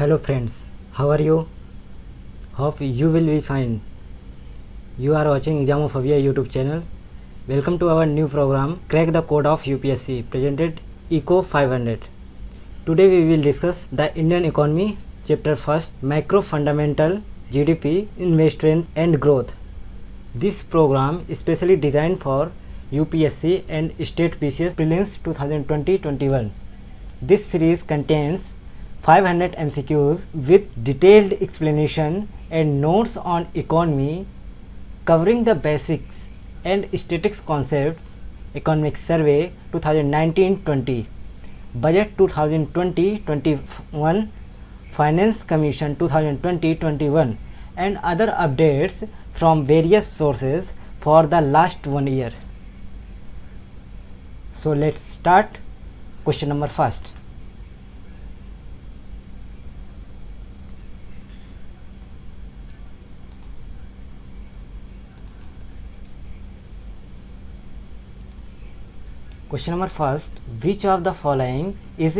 Hello friends, how are you? Hope you will be fine. You are watching Examophobia YouTube channel. Welcome to our new program Crack the Code of UPSC presented Eco 500. Today we will discuss the Indian economy chapter 1st Macro Fundamental GDP Investment and Growth. This program is specially designed for UPSC and State PCS Prelims 2020-21. This series contains 500 MCQs with detailed explanation and notes on economy covering the basics and statistics concepts, Economic Survey 2019-20, Budget 2020-21, Finance Commission 2020-21 and other updates from various sources for the last 1 year. So let's start. Question number first. Question number first, which of the following is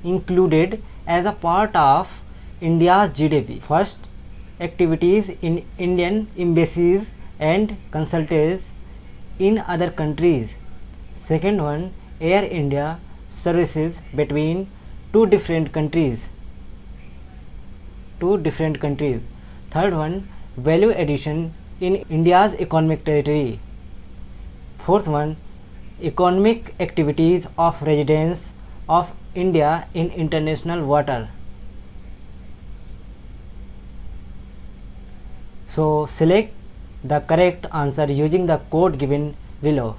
included as a part of India's GDP? First, activities in Indian embassies and consulate in other countries. Second one, Air India services between two different countries. Third one, value addition in India's economic territory. Fourth one, economic activities of residents of India in international water. So select the correct answer using the code given below.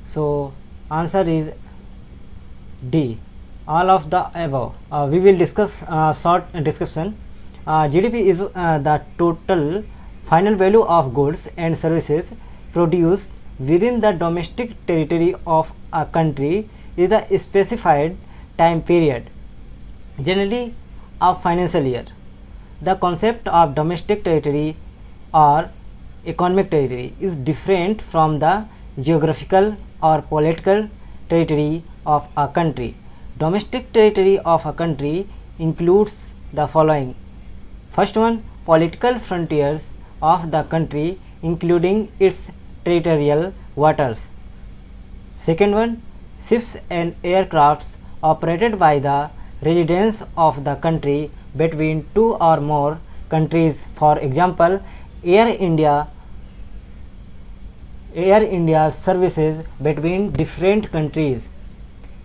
So answer is D, all of the above. We will discuss short description. GDP is the total final value of goods and services produced within the domestic territory of a country is a specified time period, generally a financial year. The concept of domestic territory or economic territory is different from the geographical or political territory of a country. Domestic territory of a country includes the following. First one, political frontiers of the country including its territorial waters. Second one, ships and aircrafts operated by the residents of the country between two or more countries. For example, Air India services between different countries.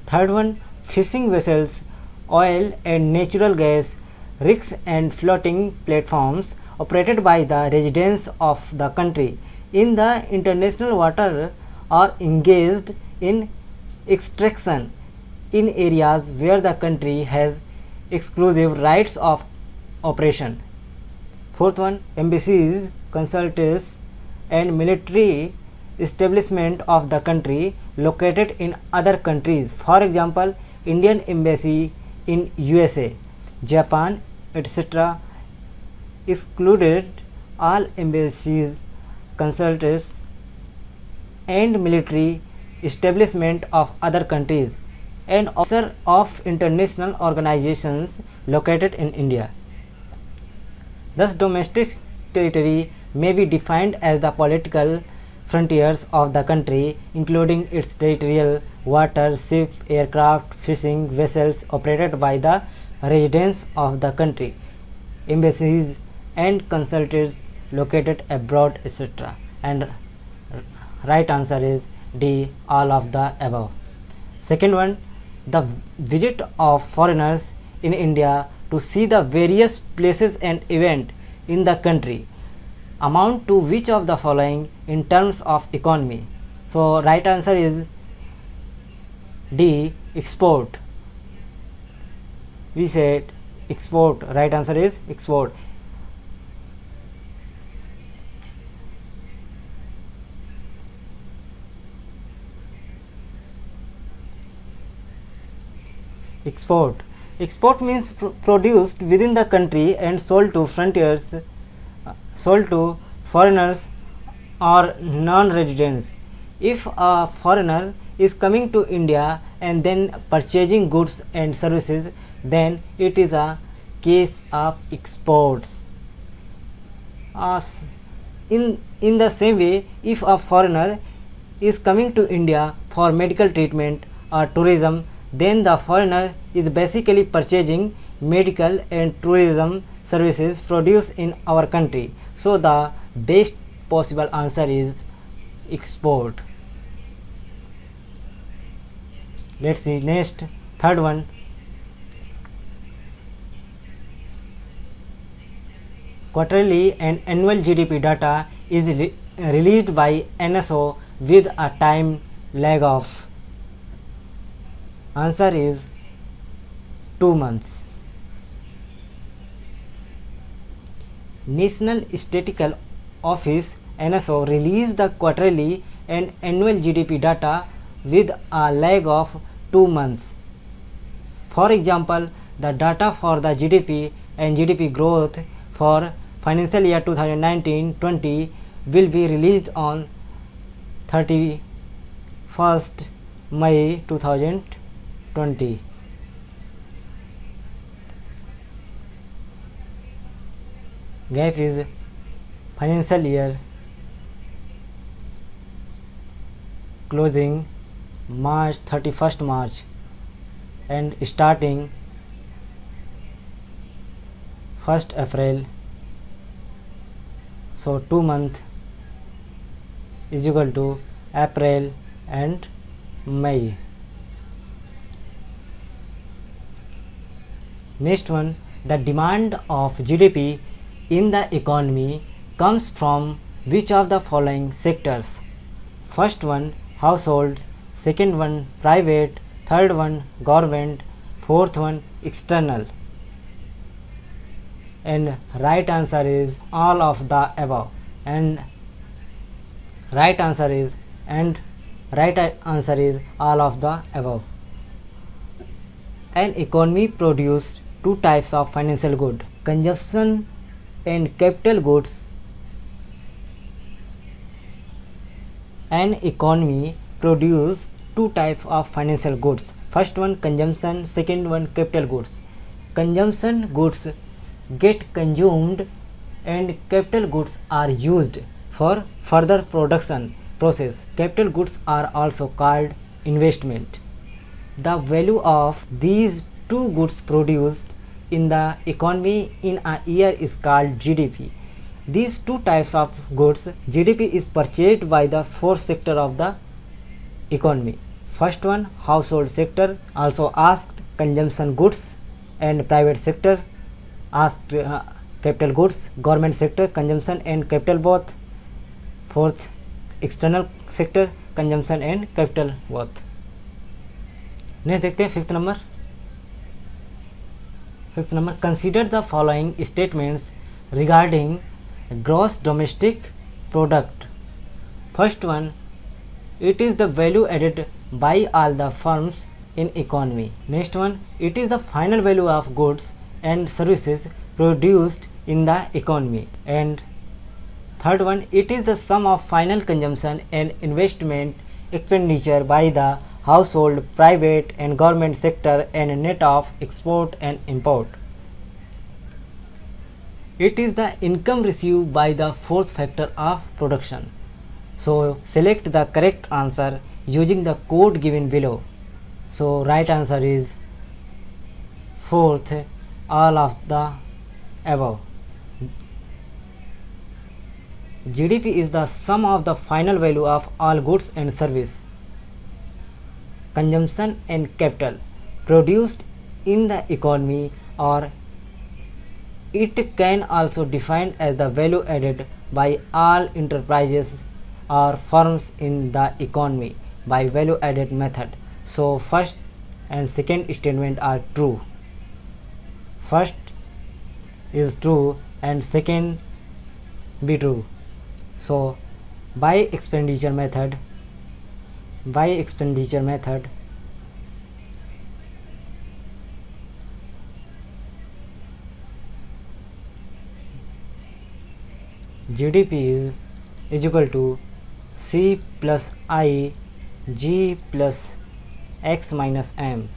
Third one, fishing vessels, oil and natural gas rigs and floating platforms operated by the residents of the country in the international water are engaged in extraction in areas where the country has exclusive rights of operation. Fourth one, embassies, consulates and military establishment of the country located in other countries. For example, Indian embassy in USA, Japan, etc. excluded all embassies, consulates and military establishment of other countries and officer of international organizations located in India. Thus, domestic territory may be defined as the political frontiers of the country, including its territorial water, ships, aircraft, fishing vessels operated by the residents of the country, embassies and consulates located abroad, etc. And right answer is D, all of the above. Second one, the visit of foreigners in India to see the various places and events in the country amount to which of the following in terms of economy? So right answer is D, export. We said export. Right answer is export. Export means produced within the country and sold to foreigners or non-residents. If a foreigner is coming to India and then purchasing goods and services, then it is a case of exports. In the same way, if a foreigner is coming to India for medical treatment or tourism, then the foreigner is basically purchasing medical and tourism services produced in our country. So the best possible answer is export. Let's see next, third one. Quarterly and annual GDP data is released by NSO with a time lag of, answer is 2 months. National Statistical Office NSO released the quarterly and annual GDP data with a lag of 2 months. For example, the data for the GDP and GDP growth for financial year 2019-20 will be released on 31st May 2020. Gap is financial year closing March 31st March and starting 1st April. So 2 months is equal to April and May. Next one, the demand of GDP in the economy comes from which of the following sectors? First one, households, second one, private, third one, government, fourth one, external. And right answer is all of the above. And right answer is all of the above. An economy produces two types of financial goods, consumption and capital goods. An economy produces two types of financial goods. First one consumption, second one capital goods. Consumption goods get consumed and capital goods are used for further production process. Capital goods are also called investment. The value of these two goods produced in the economy in a year is called GDP. These two types of goods, GDP is purchased by the fourth sector of the economy. First one, household sector, also asked consumption goods, and private sector asked capital goods, government sector consumption and capital both. Fourth, external sector consumption and capital both. Next देखते हैं fifth number. Consider the following statements regarding gross domestic product. First one, it is the value added by all the firms in economy. Next one, it is the final value of goods and services produced in the economy. And third one, it is the sum of final consumption and investment expenditure by the household, private and government sector and net of export and import. It is the income received by the fourth factor of production. So select the correct answer using the code given below. So right answer is fourth, all of the above. GDP is the sum of the final value of all goods and service, consumption and capital produced in the economy, or it can also defined as the value added by all enterprises or firms in the economy by value added method. So first and second statement are true. First is true and second be true. So by expenditure method GDP is equal to C plus I G plus X minus M.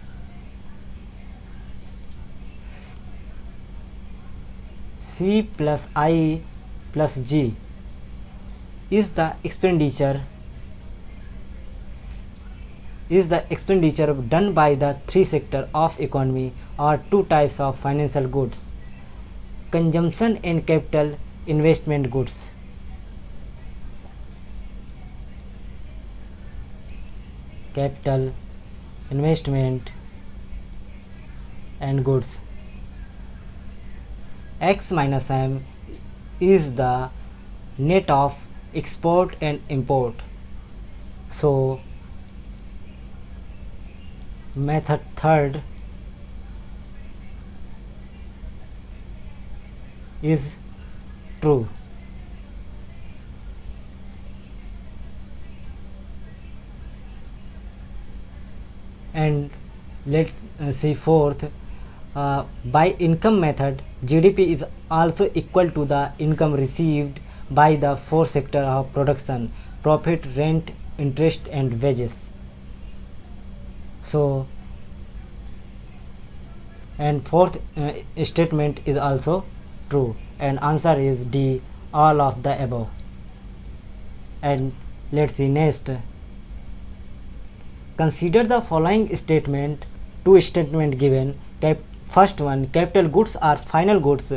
C plus I plus G is the expenditure done by the three sectors of economy or two types of financial goods: consumption and capital investment goods. Capital investment and goods. X minus M is the net of export and import. So method third is true. And let's see fourth, by income method, GDP is also equal to the income received by the four sectors of production: profit, rent, interest and wages. So, and fourth statement is also true, and answer is D, all of the above. And let's see next. Consider the following statement, two statement given. First one, capital goods are final goods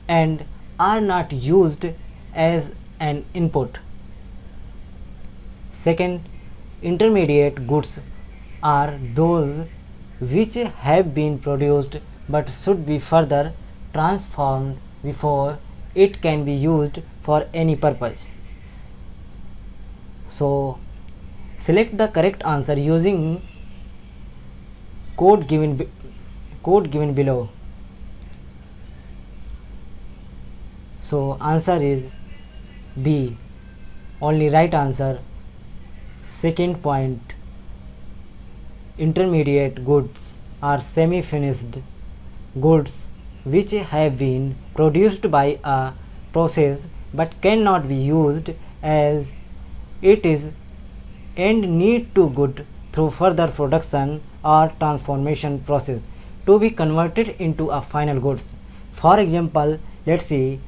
and are not used as an input. Second, intermediate goods are those which have been produced but should be further transformed before it can be used for any purpose. So select the correct answer using code given below. So answer is B, only right answer. Second point, intermediate goods are semi-finished goods which have been produced by a process but cannot be used as it is and need to good through further production or transformation process to be converted into a final goods. For example, let's see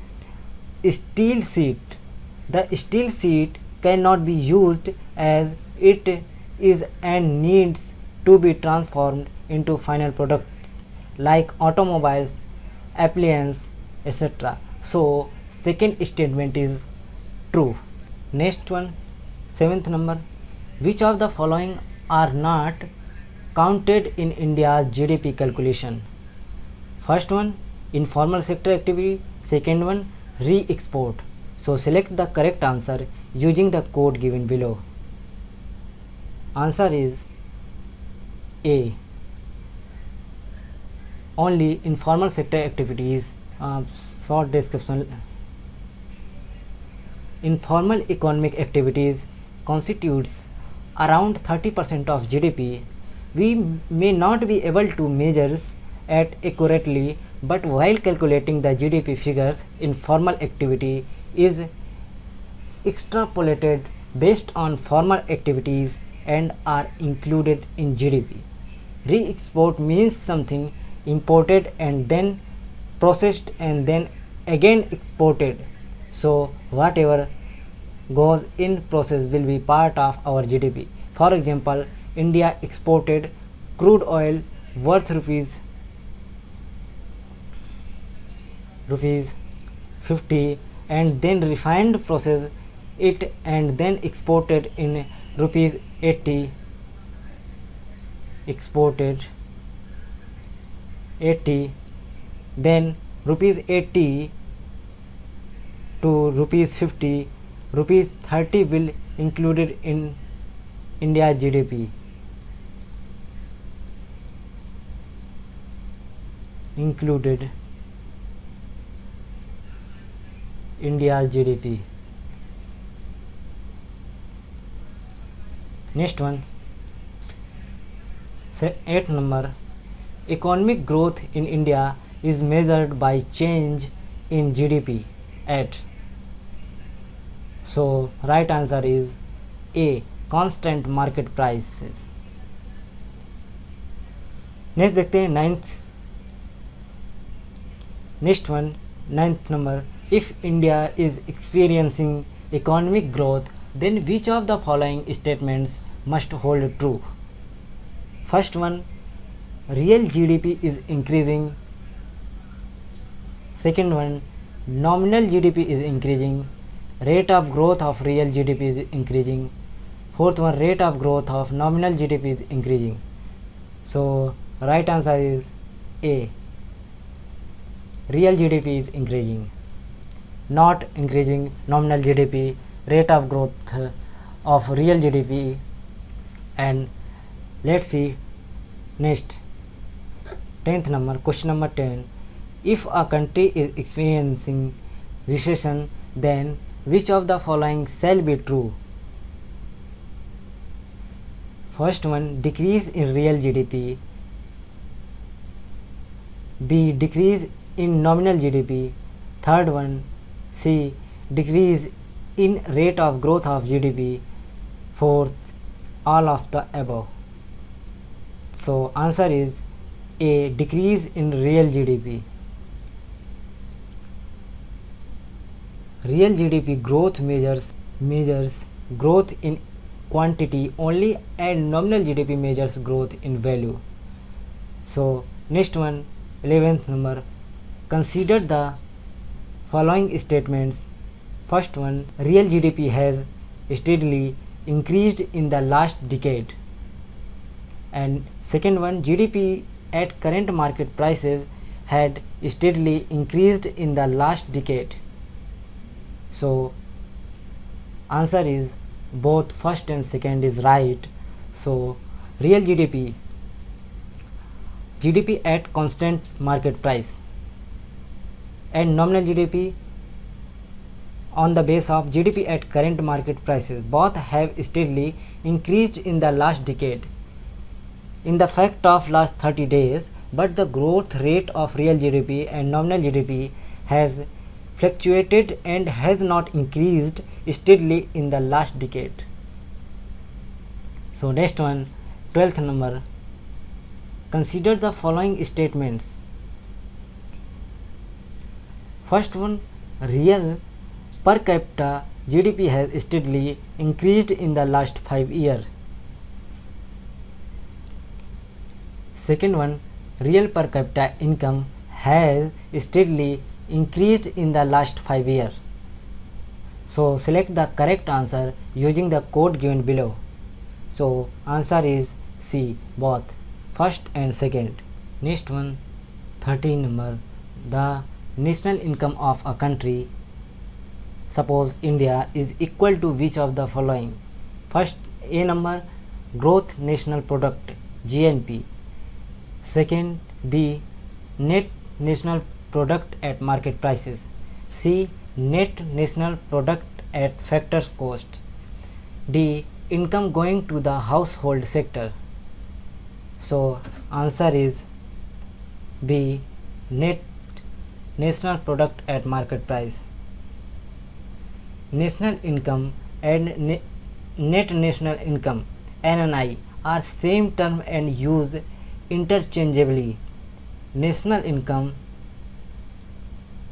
steel sheet. The steel sheet cannot be used as it is and needs to be transformed into final products like automobiles, appliances, etc. So second statement is true. Next one, seventh number, which of the following are not counted in India's GDP calculation? First one, informal sector activity. Second one, re-export. So select the correct answer using the code given below. Answer is A, only informal sector activities. Short description: informal economic activities constitutes around 30% of GDP. We may not be able to measure it accurately, but while calculating the GDP figures, informal activity is extrapolated based on formal activities and are included in GDP. Re-export means something imported and then processed and then again exported. So whatever goes in process will be part of our GDP. For example, India exported crude oil worth rupees 50 and then refined process it and then exported in rupees 80, then rupees 80 to rupees 50, rupees 30 will included in India GDP. Included India's GDP. Next one, 8th number, economic growth in India is measured by change in GDP at. So right answer is A, constant market prices. Next देखते हैं next one ninth number, if India is experiencing economic growth then which of the following statements must hold true. First one, real GDP is increasing. Second one, nominal GDP is increasing. Rate of growth of real GDP is increasing. Fourth one, rate of growth of nominal GDP is increasing. So right answer is A. Real GDP is increasing, not increasing nominal GDP. Rate of growth of real GDP. And let's see next 10th number, question number 10. If a country is experiencing recession, then which of the following shall be true? First one, decrease in real GDP. B, decrease in nominal GDP. Third one, C, decrease in rate of growth of GDP. Fourth, all of the above. So answer is A, decrease in real GDP. Real GDP growth measures growth in quantity only, and nominal GDP measures growth in value. So next one, 11th number, consider the following statements. First one, real GDP has steadily increased in the last decade. And second one, GDP at current market prices had steadily increased in the last decade. So answer is both first and second is right. So real GDP at constant market price and nominal GDP on the base of GDP at current market prices both have steadily increased in the last decade in the fact of last 30 days, but the growth rate of real GDP and nominal GDP has fluctuated and has not increased steadily in the last decade. So next one, 12th number, consider the following statements. First one, real per capita GDP has steadily increased in the last 5 years. Second one, real per capita income has steadily increased in the last 5 years. So select the correct answer using the code given below. So answer is C, both first and second. Next one, 13 number, the national income of a country, suppose India, is equal to which of the following? First, A number, gross national product, GNP. Second, B, net national product at market prices. C, net national product at factors cost. D, income going to the household sector. So answer is B, net national product at market price. National income and net national income, NNI, are same term and used interchangeably. National income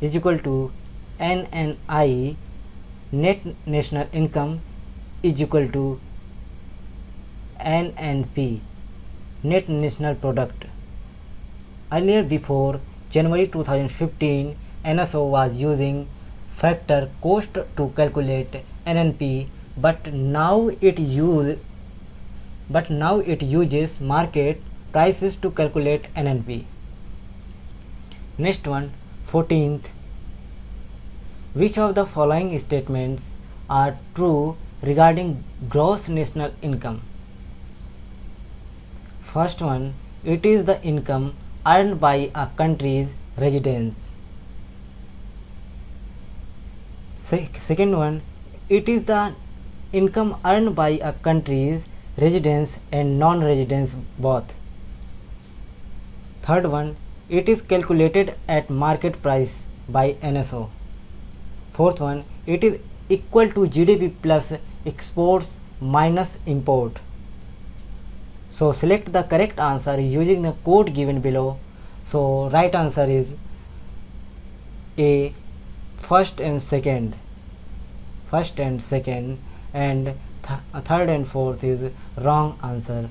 is equal to NNI, net national income is equal to NNP, net national product. Earlier, before January 2015, NSO was using factor cost to calculate NNP, but now it uses market prices to calculate NNP. Next one, 14th, which of the following statements are true regarding gross national income? First one, it is the income earned by a country's residents. Second one, it is the income earned by a country's residents and non-residents both. Third one, it is calculated at market price by NSO. Fourth one, it is equal to GDP plus exports minus import. So select the correct answer using the code given below. So right answer is A, first and second, and third and fourth is wrong answer.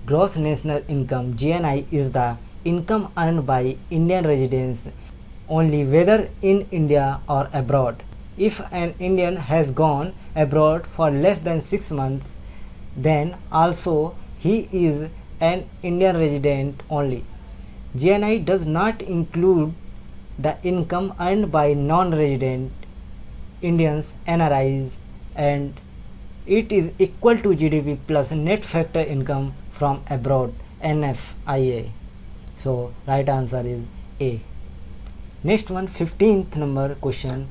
Gross national income GNI is the income earned by Indian residents only, whether in India or abroad. If an Indian has gone abroad for less than 6 months, then also he is an Indian resident only. GNI does not include the income earned by non-resident Indians, NRIs, and it is equal to GDP plus net factor income from abroad, NFIA. So right answer is A. Next one, 15th number question.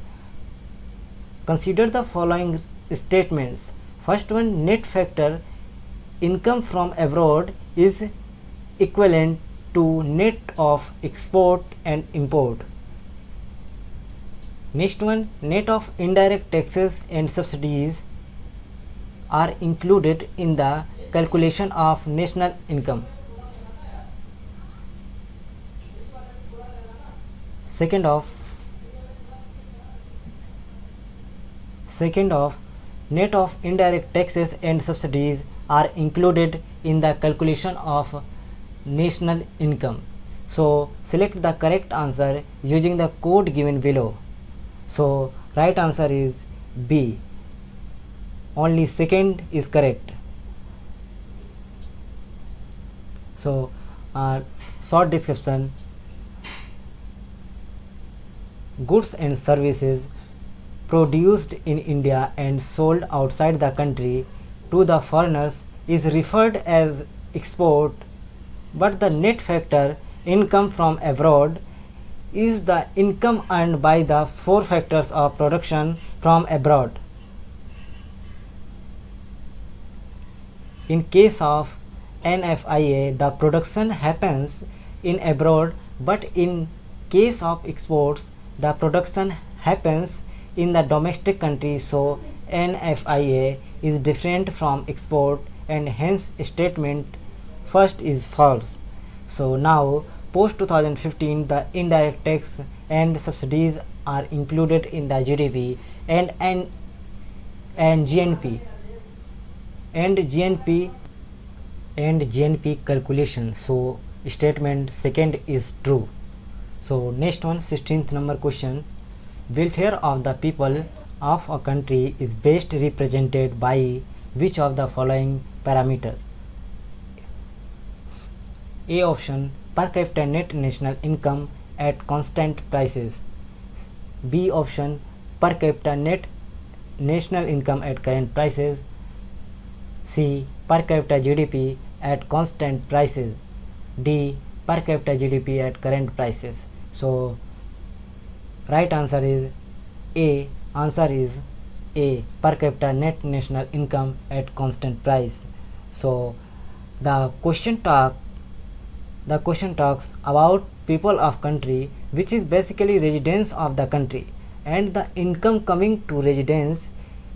Consider the following statements. First one, net factor income from abroad is equivalent to net of export and import. Next one, net of indirect taxes and subsidies are included in the calculation of national income. Second of, net of indirect taxes and subsidies are included in the calculation of national income. So select the correct answer using the code given below. So right answer is B. Only second is correct. So short description: goods and services produced in India and sold outside the country to the foreigners is referred as export, but the net factor income from abroad is the income earned by the four factors of production from abroad. In case of NFIA, the production happens in abroad, but in case of exports, the production happens in the domestic country. So NFIA is different from export, and hence statement first is false. So now post 2015, the indirect tax and subsidies are included in the GDP and GNP calculation. So statement second is true. So next one, 16th number question. Welfare of the people of a country is best represented by which of the following parameter? A option, per capita net national income at constant prices. B option, per capita net national income at current prices. C, per capita GDP at constant prices. D, per capita GDP at current prices. So right answer is A. Answer is A, per capita net national income at constant price. So the question talks about people of country, which is basically residents of the country, and the income coming to residents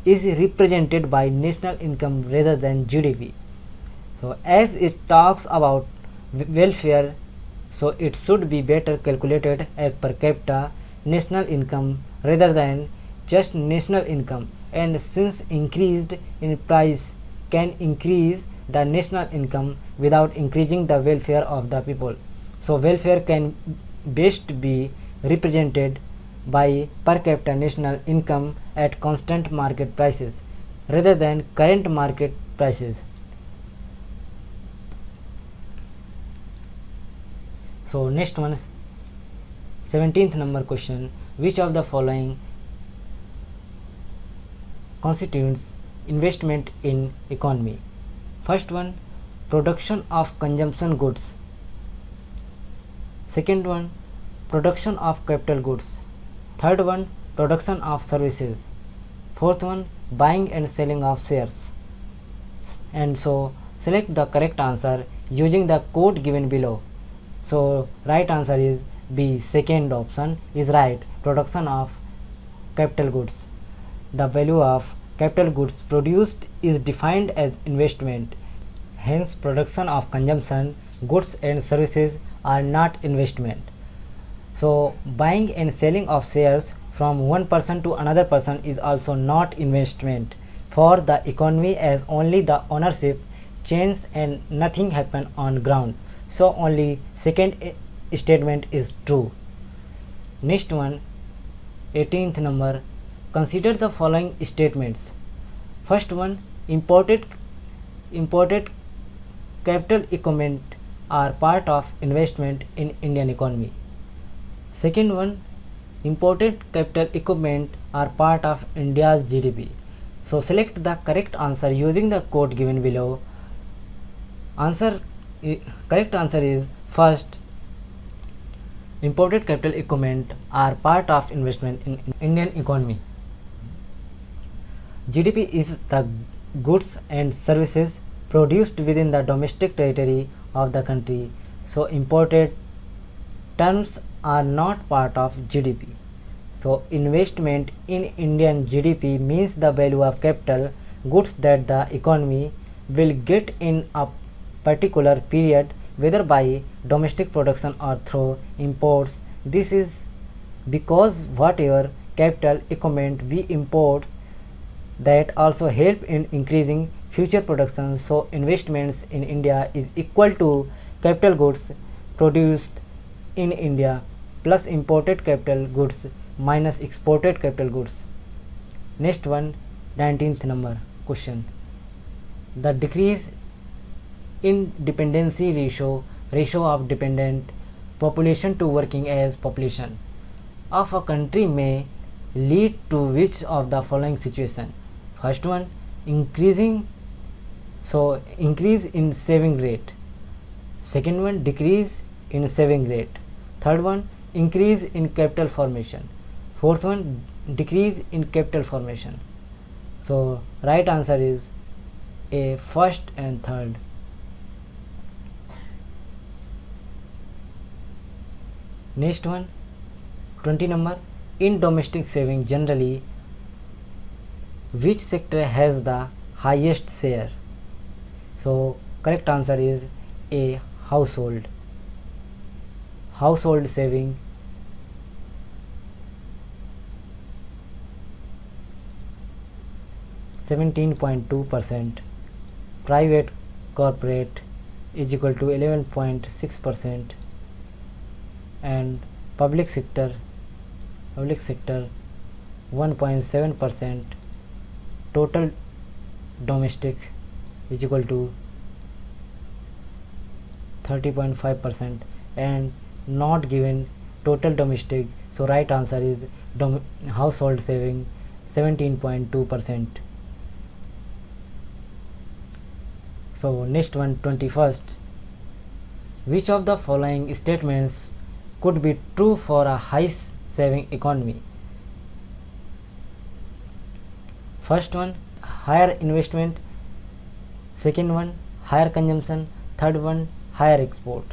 is represented by national income rather than GDP. So as it talks about welfare, so it should be better calculated as per capita national income rather than just national income, and since increased in price can increase the national income without increasing the welfare of the people. So welfare can best be represented by per capita national income at constant market prices rather than current market prices. So next one, 17th number question. Which of the following constitutes investment in economy? First one, production of consumption goods. Second one, production of capital goods. Third one, production of services. Fourth one, buying and selling of shares. And so select the correct answer using the code given below. So right answer is B. Second option is right. Production of capital goods. The value of capital goods produced is defined as investment. Hence, production of consumption goods and services are not investment. So, buying and selling of shares from one person to another person is also not investment for the economy, as only the ownership changes and nothing happen on ground. So, only second statement is true. Next one, 18th number, consider the following statements. First one, imported capital equipment are part of investment in Indian economy. Second one, imported capital equipment are part of India's GDP. So select the correct answer using the code given below. Correct answer is first, imported capital equipment are part of investment in Indian economy. GDP is the goods and services produced within the domestic territory of the country. So imported terms are not part of GDP. So investment in Indian GDP means the value of capital goods that the economy will get in a particular period, whether by domestic production or through imports. This is because whatever capital equipment we import, that also help in increasing future production. So investments in India is equal to capital goods produced in India plus imported capital goods minus exported capital goods. Next one, 19th number question. The decrease in dependency ratio of dependent population to working age population of a country may lead to which of the following situation? First one, increase in saving rate. Second one, decrease in saving rate. Third one, increase in capital formation. Fourth one, decrease in capital formation. So right answer is A, first and third. Next one, 20 number, in domestic saving generally which sector has the highest share? So correct answer is A, household saving. %17.2%, private corporate is equal to 11.6%, and public sector 1.7%, total domestic is equal to 30.5%, and not given total domestic. So right answer is household saving 17.2%. So next one, 21st, which of the following statements could be true for a high saving economy? First one, higher investment. Second one, higher consumption. Third one, higher export.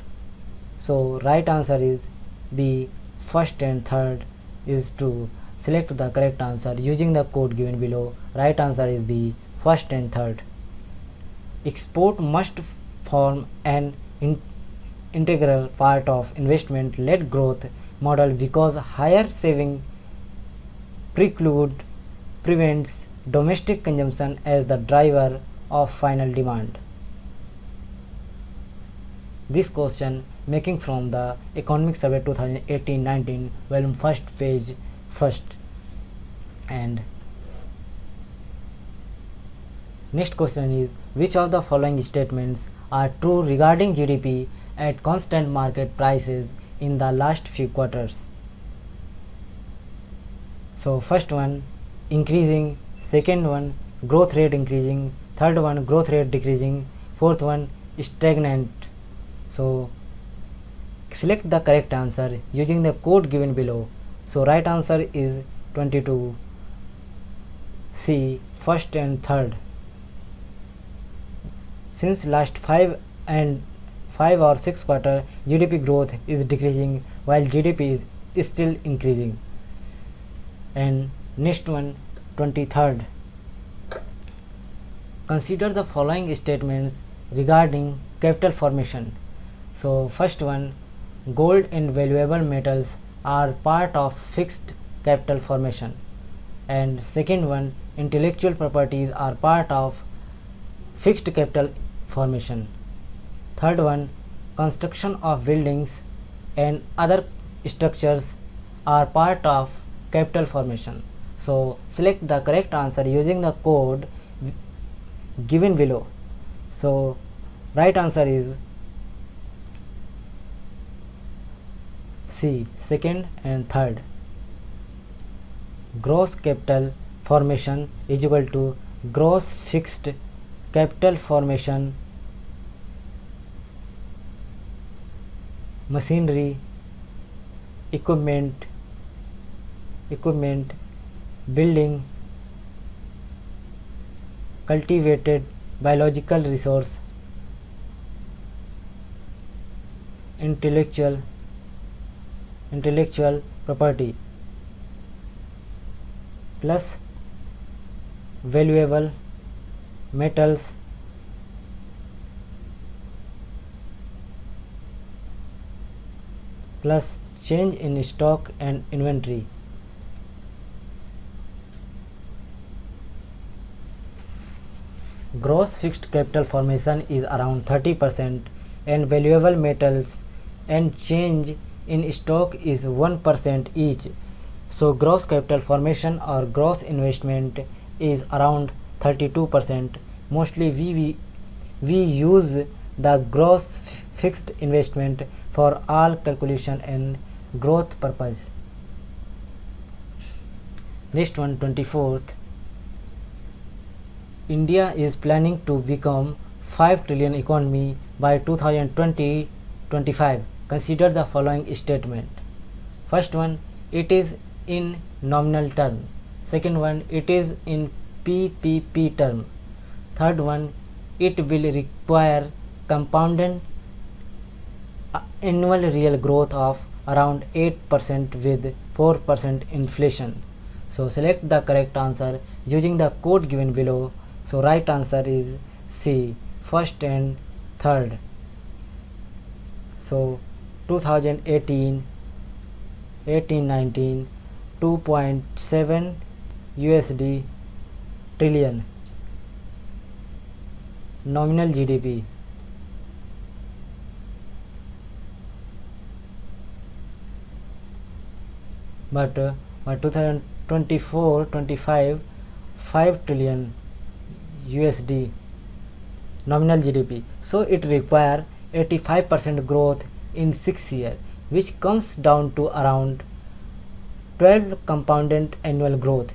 So right answer is B, first and third is true. Select the correct answer using the code given below. Right answer is B, first and third. Export must form an integral part of investment-led growth model because higher saving prevents domestic consumption as the driver of final demand. This question making from the Economic Survey 2018-19 volume 1st page 1st. And next question is, which of the following statements are true regarding GDP at constant market prices in the last few quarters? So first one, increasing. Second one, growth rate increasing. Third one, growth rate decreasing. Fourth one, stagnant. So select the correct answer using the code given below. So right answer is 22, C, first and third. Since last 5 or 6 quarter, GDP growth is decreasing while GDP is still increasing. And Next one, 23rd. Consider the following statements regarding capital formation. So first one, gold and valuable metals are part of fixed capital formation. And second one, intellectual properties are part of fixed capital formation. Third one, construction of buildings and other structures are part of capital formation. So select the correct answer using the code given below. So right answer is C, second and third. Gross capital formation is equal to gross fixed capital formation, machinery, equipment, building, cultivated biological resource, intellectual property plus valuable metals plus change in stock and inventory. Gross fixed capital formation is around 30% and valuable metals and change in stock is 1% each. So gross capital formation or gross investment is around 32%. Mostly we use the gross fixed investment for all calculation and growth purpose. Next one, 24th. India is planning to become 5 trillion economy by 2020-25. Consider the following statement. First one, it is in nominal term. Second one, it is in PPP term. Third one, it will require compounded annual real growth of around 8% with 4% inflation. So select the correct answer using the code given below. So right answer is C, first and third. So 2018-19 2.7 USD trillion nominal GDP. But by 2024-25 5 trillion USD nominal GDP. So it require 85% growth in 6 years, which comes down to around 12 compounded annual growth.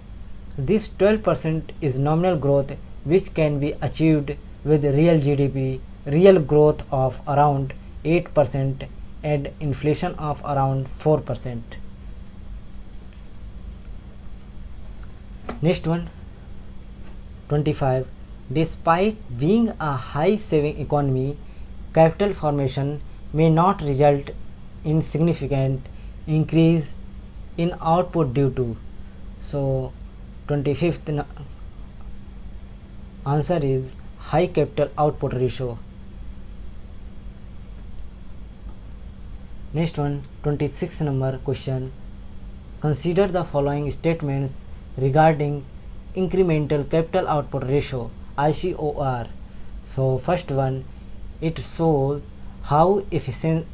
This 12% is nominal growth which can be achieved with real GDP, real growth of around 8% and inflation of around 4%. Next one, 25. Despite being a high saving economy, capital formation may not result in significant increase in output due to. So 25th answer is high capital output ratio. Next one, 26 number question. Consider the following statements regarding incremental capital output ratio, ICOR. So first one, it shows how efficiently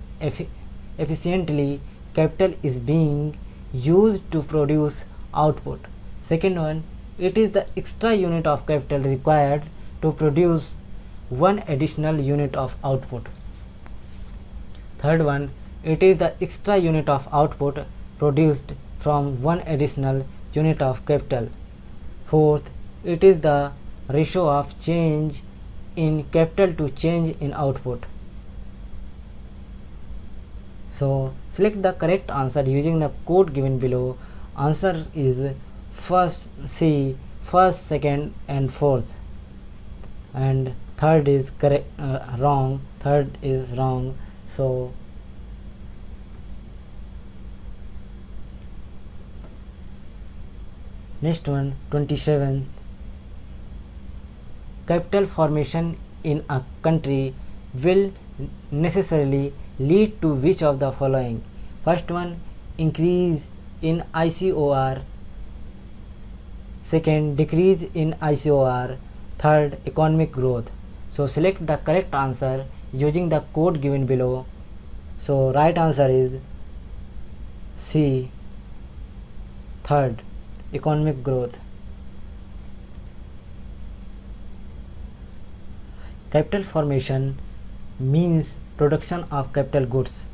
capital is being used to produce output. Second one, it is the extra unit of capital required to produce one additional unit of output. Third one, it is the extra unit of output produced from one additional unit of capital. Fourth, it is the ratio of change in capital to change in output. So select the correct answer using the code given below. Answer is first C, first, second and fourth, and third is correct, wrong. Third is wrong. So Next one, 27. Capital formation in a country will necessarily lead to which of the following? First one, increase in ICOR. Second, decrease in ICOR. Third, economic growth. So select the correct answer using the code given below. So right answer is C, third, economic growth. Capital formation means production of capital goods.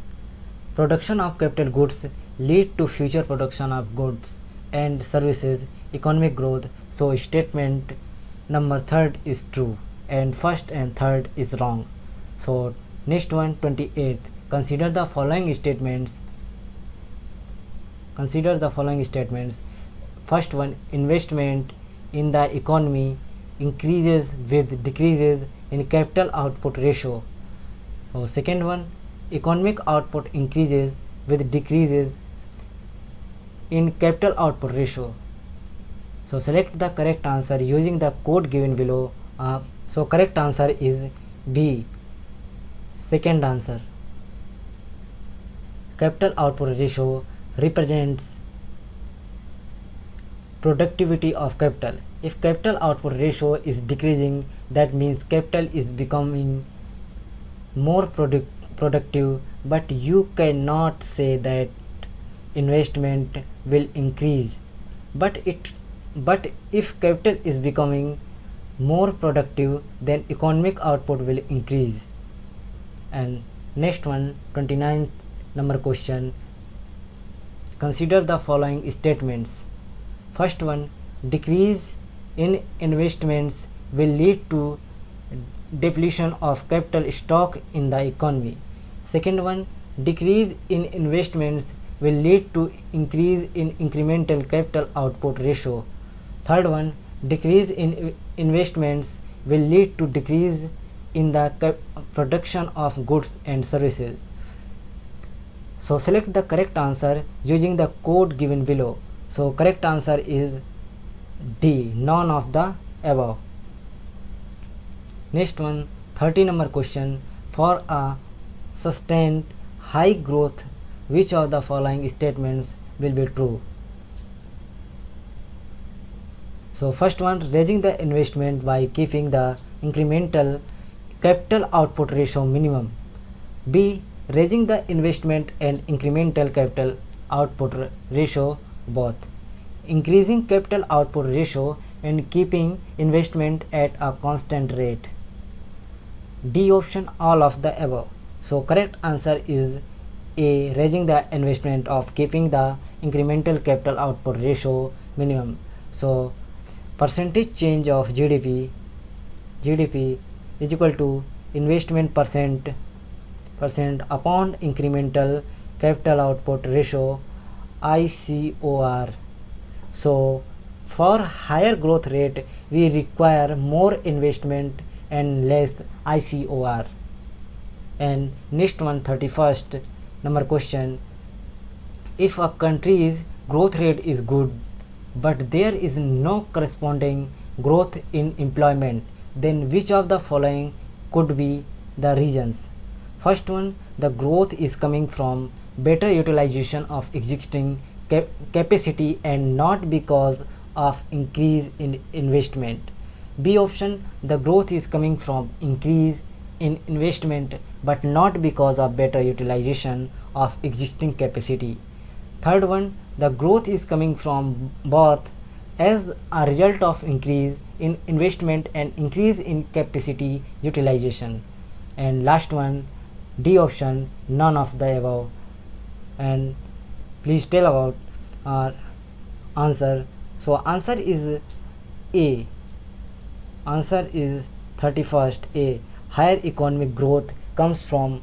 Production of capital goods lead to future production of goods and services, economic growth. So statement number third is true and first and third is wrong. So next one, 28th. Consider the following statements. First one, investment in the economy increases with decreases in capital output ratio. So second one, economic output increases with decreases in capital output ratio. So select the correct answer using the code given below. So correct answer is B, second answer. Capital output ratio represents productivity of capital. If capital output ratio is decreasing, that means capital is becoming more productive, but you cannot say that investment will increase. But if capital is becoming more productive, then economic output will increase. And next one, 29th number question. Consider the following statements. First one, decrease in investments will lead to depletion of capital stock in the economy. Second one, decrease in investments will lead to increase in incremental capital output ratio. Third one, decrease in investments will lead to decrease in the production of goods and services. So select the correct answer using the code given below. So correct answer is D, none of the above. Next one, 30 number question. For a sustained high growth, which of the following statements will be true? So first one, raising the investment by keeping the incremental capital output ratio minimum. B, raising the investment and incremental capital output ratio both. Increasing capital output ratio and keeping investment at a constant rate. D option, all of the above. So correct answer is A, raising the investment of keeping the incremental capital output ratio minimum. So percentage change of GDP is equal to investment percent upon incremental capital output ratio, ICOR. So for higher growth rate, we require more investment and less ICOR. And next one, 31st number question. If a country's growth rate is good, but there is no corresponding growth in employment, then which of the following could be the reasons? First one, the growth is coming from better utilization of existing capacity and not because of increase in investment. B option, the growth is coming from increase in investment but not because of better utilization of existing capacity. Third one, the growth is coming from both as a result of increase in investment and increase in capacity utilization. And last one, D option, none of the above. And please tell about our answer. So answer is A. Answer is 31st A. Higher economic growth comes from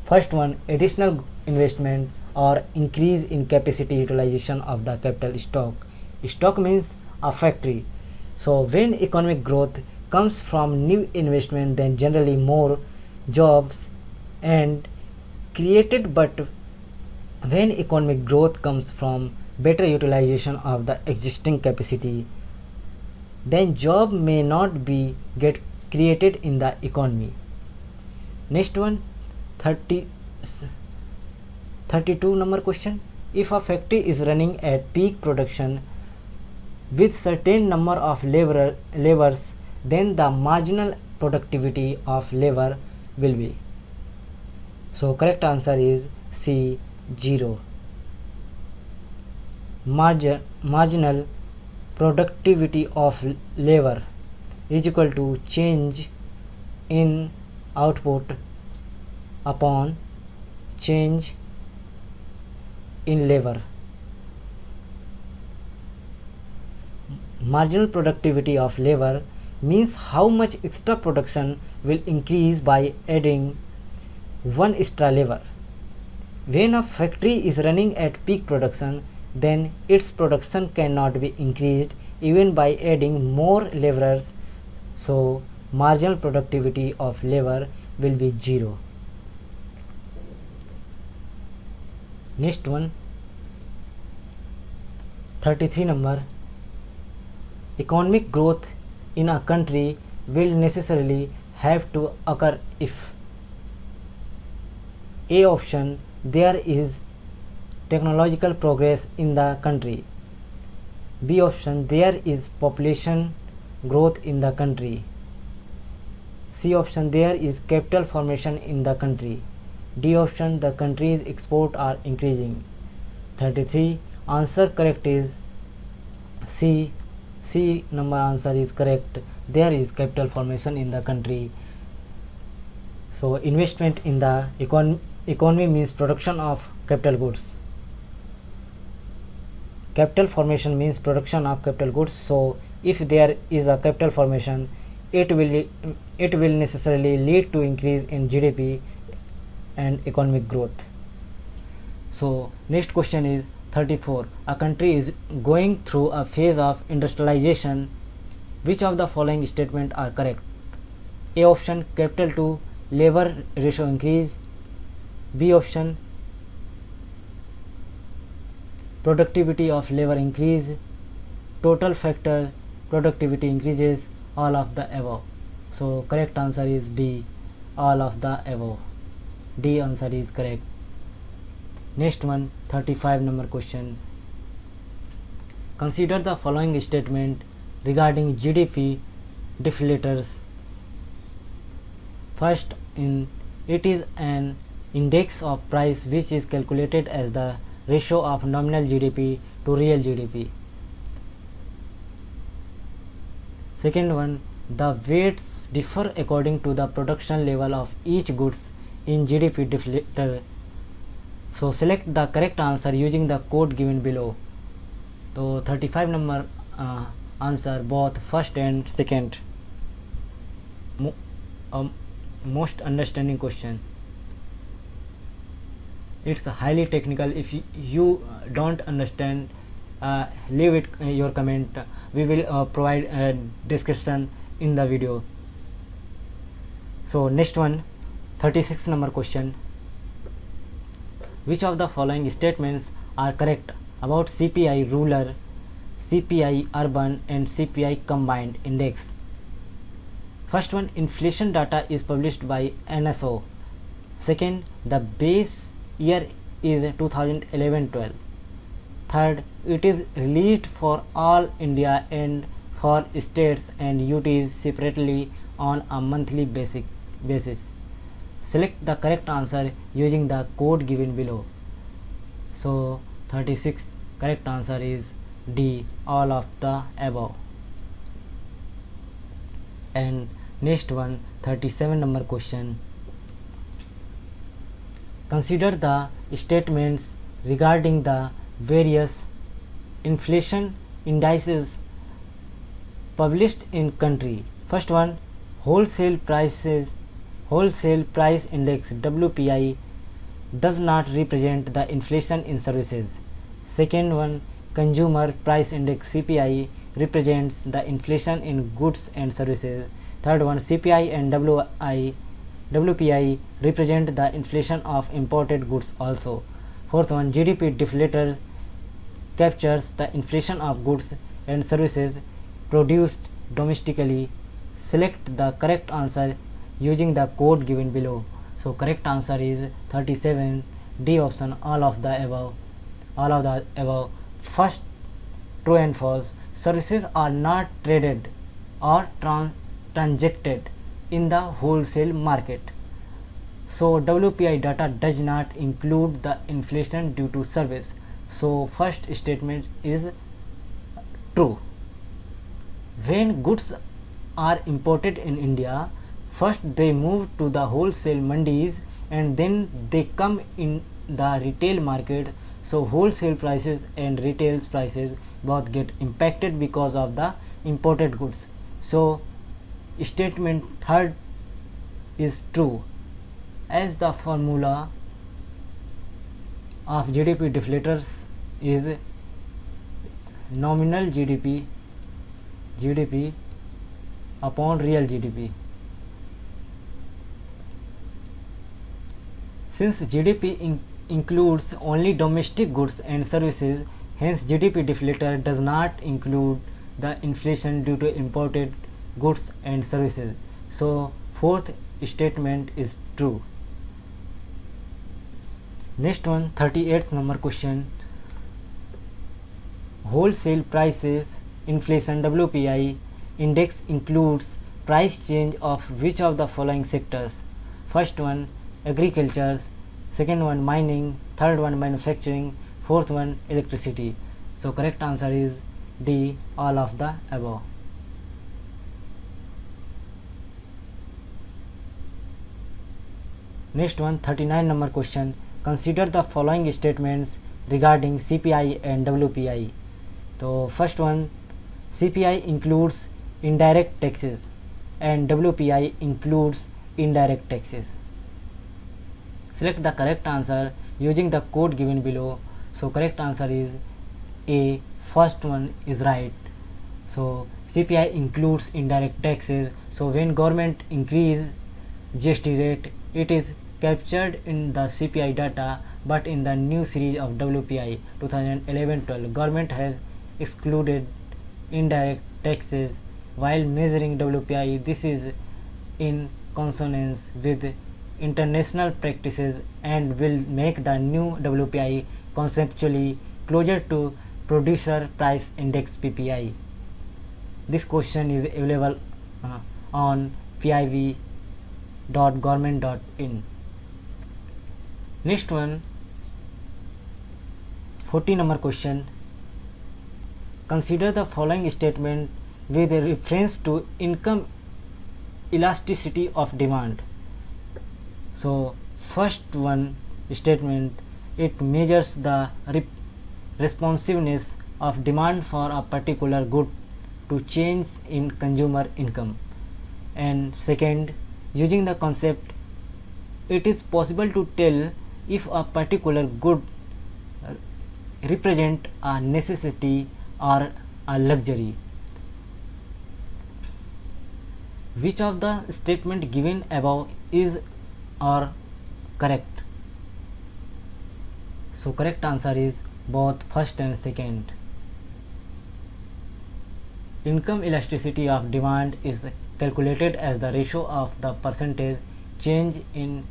first one, additional investment or increase in capacity utilization of the capital stock. Stock means a factory. So when economic growth comes from new investment, then generally more jobs and created. But when economic growth comes from better utilization of the existing capacity, then job may not be get created in the economy. Next one, 32 number question. If a factory is running at peak production with certain number of laborers, then the marginal productivity of labor will be. So correct answer is C, 0. Marginal productivity of labor is equal to change in output upon change in labor. Marginal productivity of labor means how much extra production will increase by adding one extra labor. When a factory is running at peak production, then its production cannot be increased even by adding more laborers, so marginal productivity of labor will be 0. Next one, 33 number. Economic growth in a country will necessarily have to occur if A option, there is technological progress in the country. B option, there is population growth in the country. C option, there is capital formation in the country. D option, the country's export are increasing. 33. Answer correct is C. C number answer is correct. There is capital formation in the country. So investment in the economy means production of capital goods. Capital formation means production of capital goods. So if there is a capital formation, it will necessarily lead to increase in GDP and economic growth. So next question is 34. A country is going through a phase of industrialization. Which of the following statements are correct? A option, capital to labor ratio increase. B option, productivity of labor increase. Total factor productivity increases. All of the above. So correct answer is D, all of the above. D answer is correct. Next one, 35 number question. Consider the following statement regarding GDP deflators. First, it is an index of price which is calculated as the ratio of nominal GDP to real GDP. Second one, the weights differ according to the production level of each goods in GDP deflator. So select the correct answer using the code given below. So 35 number answer, both first and second. Most understanding question. It's highly technical. If you don't understand, leave it your comment. We will provide a description in the video. So next one, 36 number question. Which of the following statements are correct about CPI rural, CPI urban and CPI combined index? First one, inflation data is published by NSO. Second, the base year is 2011-12. Third, it is released for all India and for states and UTs separately on a monthly basis. Select the correct answer using the code given below. So 36 correct answer is D, all of the above. And next one, 37 number question. Consider the statements regarding the various inflation indices published in country. First one, wholesale price index WPI does not represent the inflation in services. Second one, consumer price index CPI represents the inflation in goods and services. Third one, CPI and WPI represent the inflation of imported goods also. Fourth one, GDP deflator captures the inflation of goods and services produced domestically. Select the correct answer using the code given below. So correct answer is 37, D option, all of the above. All of the above. First, true and false. Services are not traded or transacted in the wholesale market. So WPI data does not include the inflation due to service. So first statement is true. When goods are imported in India, first they move to the wholesale mandis and then they come in the retail market. So wholesale prices and retail prices both get impacted because of the imported goods. So statement third is true, as the formula of GDP deflators is nominal GDP upon real GDP. Since GDP includes only domestic goods and services, hence GDP deflator does not include the inflation due to imported goods and services. So fourth statement is true. Next one, 38th number question. Wholesale prices inflation WPI index includes price change of which of the following sectors? First one, agriculture, second one, mining, third one, manufacturing, fourth one, electricity. So correct answer is D, all of the above. Next one, 39 number question. Consider the following statements regarding CPI and WPI. So first one, CPI includes indirect taxes and WPI includes indirect taxes. Select the correct answer using the code given below. So correct answer is A, first one is right. So CPI includes indirect taxes. So when government increase GST rate, it is captured in the CPI data, but in the new series of WPI 2011-12, government has excluded indirect taxes while measuring WPI. This is in consonance with international practices and will make the new WPI conceptually closer to producer price index PPI. This question is available on piv.government.in. Next one, 40 number question. Consider the following statement with a reference to income elasticity of demand. So first one statement, it measures the responsiveness of demand for a particular good to change in consumer income. And second, using the concept, it is possible to tell if a particular good represent a necessity or a luxury. Which of the statement given above is or correct? So correct answer is both first and second. Income elasticity of demand is calculated as the ratio of the percentage change in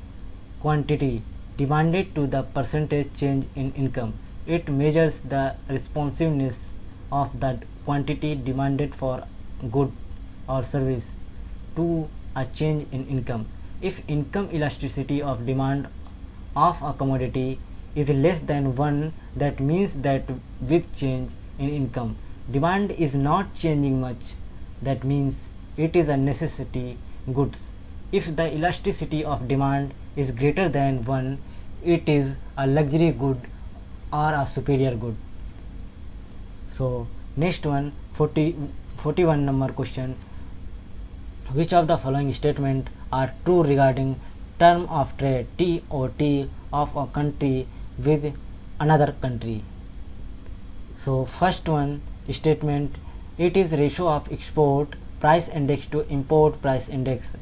quantity demanded to the percentage change in income. It measures the responsiveness of the quantity demanded for good or service to a change in income. If income elasticity of demand of a commodity is less than 1, that means that with change in income, demand is not changing much. That means it is a necessity goods. If the elasticity of demand is greater than 1, it is a luxury good or a superior good. So next one, 41 number question. Which of the following statement are true regarding term of trade TOT of a country with another country? So first one statement, it is ratio of export price index to import price index.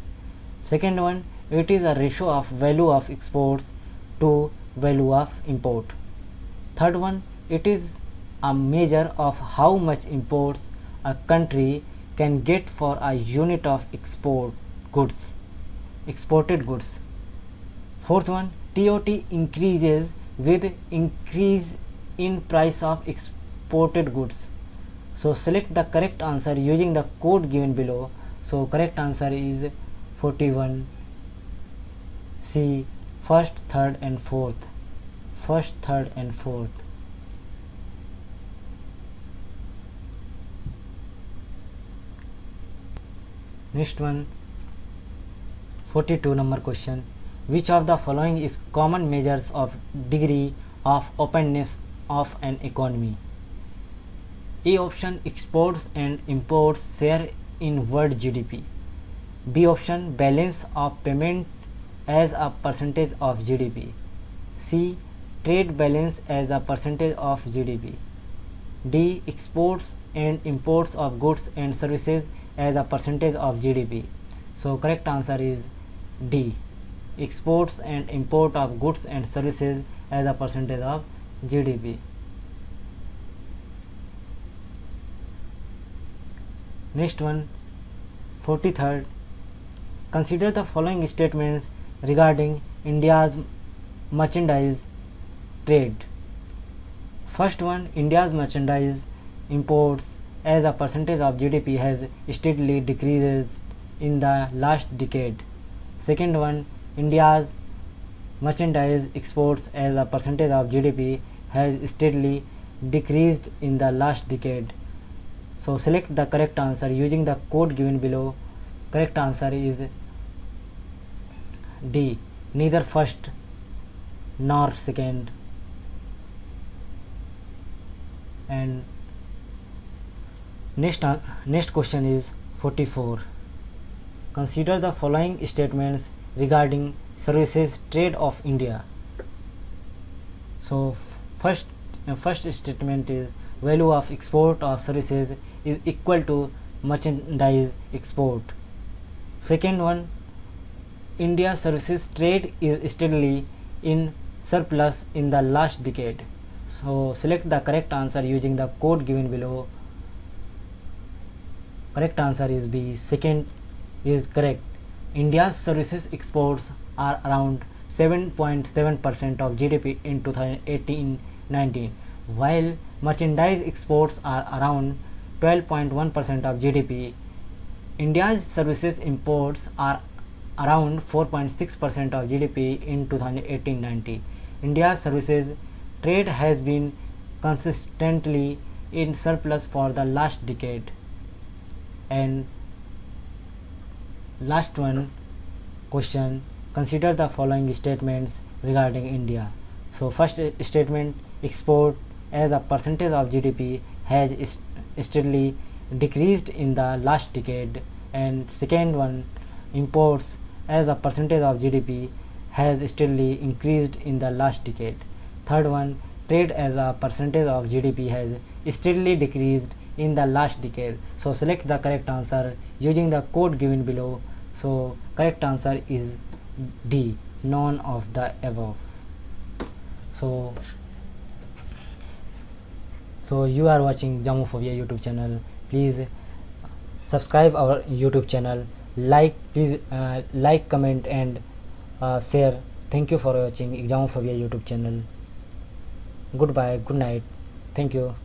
Second one, it is a ratio of value of exports to value of import. Third one, it is a measure of how much imports a country can get for a unit of exported goods. Fourth one, TOT increases with increase in price of exported goods. So select the correct answer using the code given below. So correct answer is 41 C, first, third and fourth. First, third and fourth. Next one, 42 number question. Which of the following is common measures of degree of openness of an economy? A option, exports and imports share in world GDP. B option, balance of payment as a percentage of GDP. C, trade balance as a percentage of GDP. D, exports and imports of goods and services as a percentage of GDP. So correct answer is D, exports and import of goods and services as a percentage of GDP. Next one, 43rd. Consider the following statements regarding India's merchandise trade. First one, India's merchandise imports as a percentage of GDP has steadily decreased in the last decade. Second one, India's merchandise exports as a percentage of GDP has steadily decreased in the last decade. So select the correct answer using the code given below. Correct answer is D, neither first nor second. And next question is 44. Consider the following statements regarding services trade of India. So first statement is value of export of services is equal to merchandise export. Second one, India services trade is steadily in surplus in the last decade. So select the correct answer using the code given below. Correct answer is B, second is correct. India's services exports are around 7.7% of GDP in 2018-19, while merchandise exports are around 12.1% of GDP. India's services imports are around 4.6% of GDP in 2018-19. India's services trade has been consistently in surplus for the last decade. And last one question, consider the following statements regarding India. So first statement, export as a percentage of GDP has steadily decreased in the last decade. And second one, imports as a percentage of GDP has steadily increased in the last decade. Third one, trade as a percentage of GDP has steadily decreased in the last decade. So select the correct answer using the code given below. So correct answer is D, none of the above. So you are watching Jamophobia YouTube channel. Please subscribe our YouTube channel. Please like, comment and share. Thank you for watching Jamophobia YouTube channel. Goodbye, good night. Thank you.